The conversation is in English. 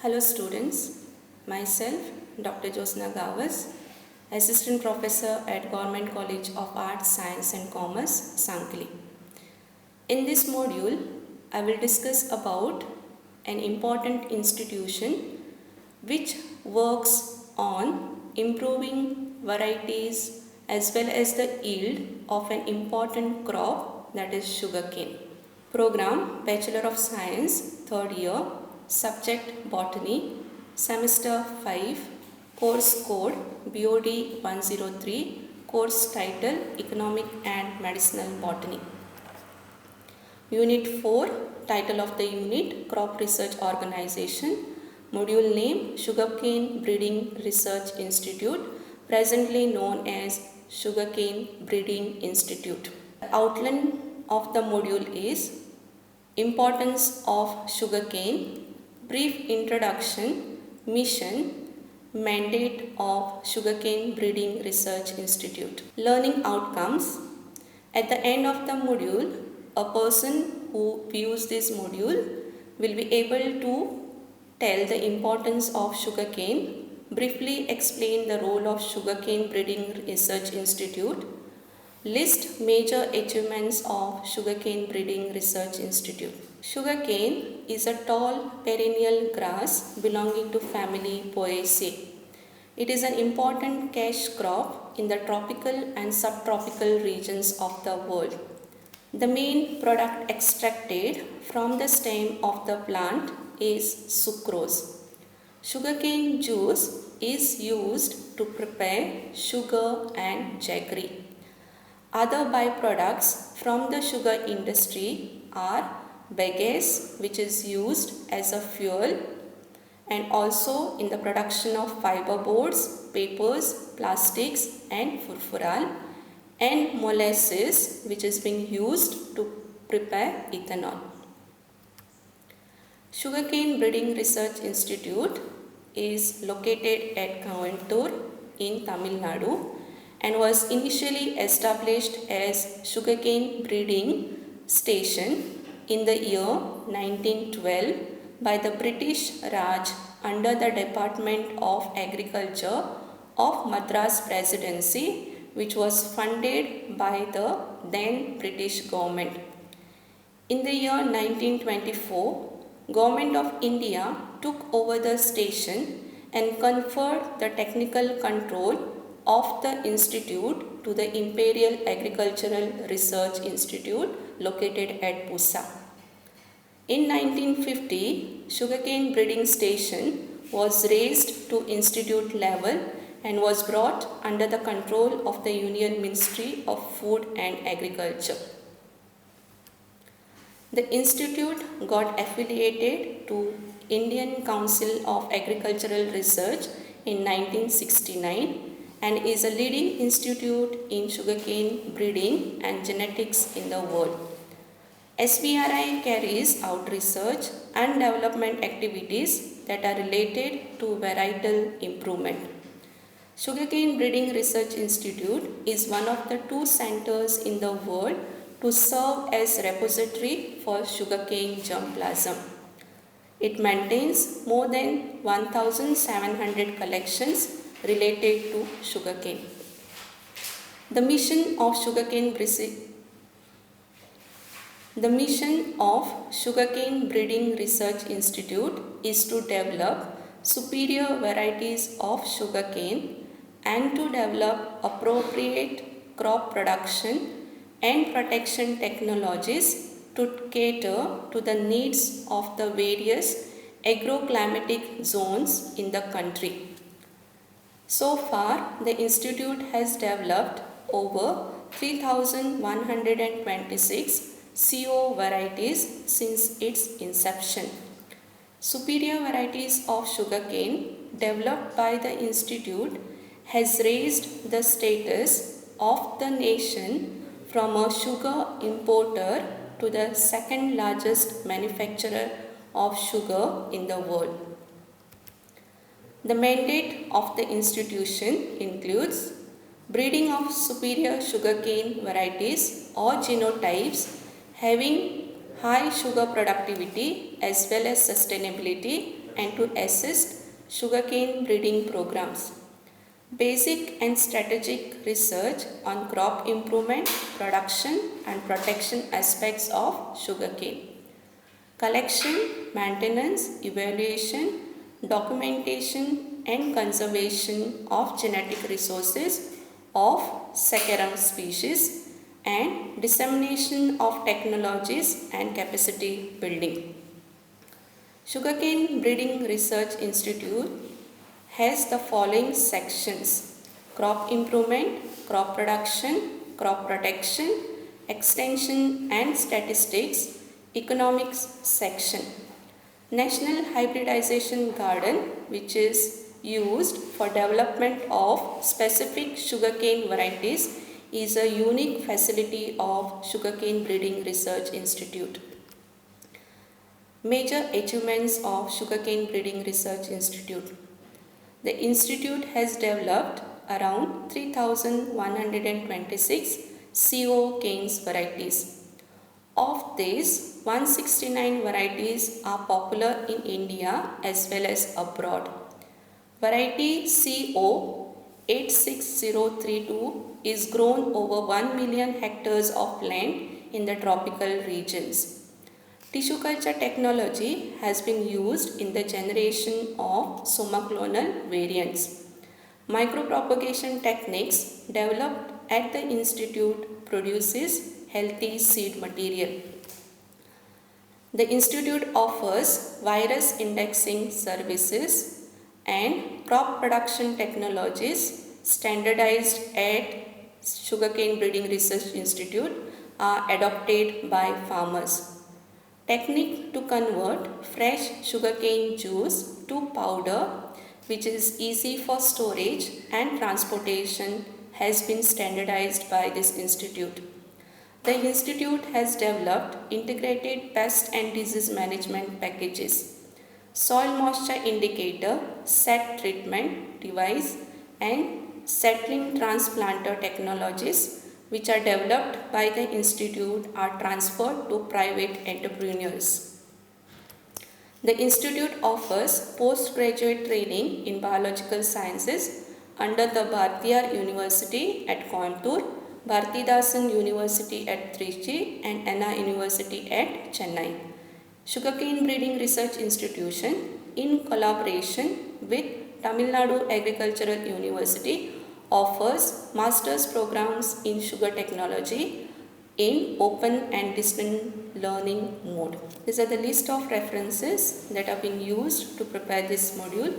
Hello students, myself Dr. Josna Gawas, Assistant Professor at Government College of Arts, Science and Commerce, Sankli. In this module, I will discuss about an important institution which works on improving varieties as well as the yield of an important crop, that is sugarcane. Program Bachelor of Science, 3rd year, Subject Botany, Semester 5, Course Code BOD 103, Course Title Economic and Medicinal Botany. Unit 4, Title of the Unit Crop Research Organization, Module Name Sugarcane Breeding Research Institute, presently known as Sugarcane Breeding Institute. The outline of the module is Importance of sugarcane, brief introduction, mission, mandate of Sugarcane Breeding Research Institute. Learning outcomes. At the end of the module, a person who views this module will be able to tell the importance of sugarcane, briefly explain the role of Sugarcane Breeding Research Institute, list major achievements of Sugarcane Breeding Research Institute. Sugarcane is a tall perennial grass belonging to family Poaceae. It is an important cash crop in the tropical and subtropical regions of the world. The main product extracted from the stem of the plant is sucrose. Sugarcane juice is used to prepare sugar and jaggery. Other byproducts from the sugar industry are bagasse, which is used as a fuel, and also in the production of fiber boards, papers, plastics and furfural, and molasses, which is being used to prepare ethanol. Sugarcane Breeding Research Institute is located at Coimbatore in Tamil Nadu and was initially established as Sugarcane Breeding Station in the year 1912 by the British Raj under the Department of Agriculture of Madras Presidency, which was funded by the then British government. In the year 1924, Government of India took over the station and conferred the technical control of the institute to the Imperial Agricultural Research Institute located at Pusa. In 1950, Sugarcane Breeding Station was raised to institute level and was brought under the control of the Union Ministry of Food and Agriculture. The institute got affiliated to Indian Council of Agricultural Research in 1969 and is a leading institute in sugarcane breeding and genetics in the world. SBRI carries out research and development activities that are related to varietal improvement. Sugarcane Breeding Research Institute is one of the 2 centers in the world to serve as repository for sugarcane germplasm. It maintains more than 1,700 collections related to sugarcane. The mission of Sugarcane Breeding Research Institute is to develop superior varieties of sugarcane and to develop appropriate crop production and protection technologies to cater to the needs of the various agroclimatic zones in the country. So far, the institute has developed over 3,126 CO varieties since its inception. Superior varieties of sugarcane developed by the institute has raised the status of the nation from a sugar importer to the second largest manufacturer of sugar in the world. The mandate of the institution includes breeding of superior sugarcane varieties or genotypes having high sugar productivity as well as sustainability and to assist sugarcane breeding programs. Basic and strategic research on crop improvement, production and protection aspects of sugarcane. Collection, maintenance, evaluation, documentation and conservation of genetic resources of Saccharum species and dissemination of technologies and capacity building. Sugarcane Breeding Research Institute has the following sections: crop improvement, crop production, crop protection, extension and statistics, economics section. National Hybridization Garden, which is used for development of specific sugarcane varieties, is a unique facility of Sugarcane Breeding Research Institute. Major achievements of Sugarcane Breeding Research Institute. The institute has developed around 3,126 CO canes varieties. Of these, 169 varieties are popular in India as well as abroad. Variety CO 86032 is grown over 1 million hectares of land in the tropical regions. Tissue culture technology has been used in the generation of somaclonal variants. Micropropagation techniques developed at the institute produces healthy seed material. The institute offers virus indexing services and crop production technologies standardized at Sugarcane Breeding Research Institute are adopted by farmers. Technique to convert fresh sugarcane juice to powder, which is easy for storage and transportation, has been standardized by this institute. The institute has developed integrated pest and disease management packages, soil moisture indicator, set treatment device and settling transplanter technologies which are developed by the institute are transferred to private entrepreneurs. The institute offers postgraduate training in biological sciences under the Bhartiyar University at Coimbatore, Bhartidasan University at Trichy and Anna University at Chennai. Sugarcane Breeding Research Institution, in collaboration with Tamil Nadu Agricultural University, offers master's programs in sugar technology in open and distant learning mode. These are the list of references that have been used to prepare this module.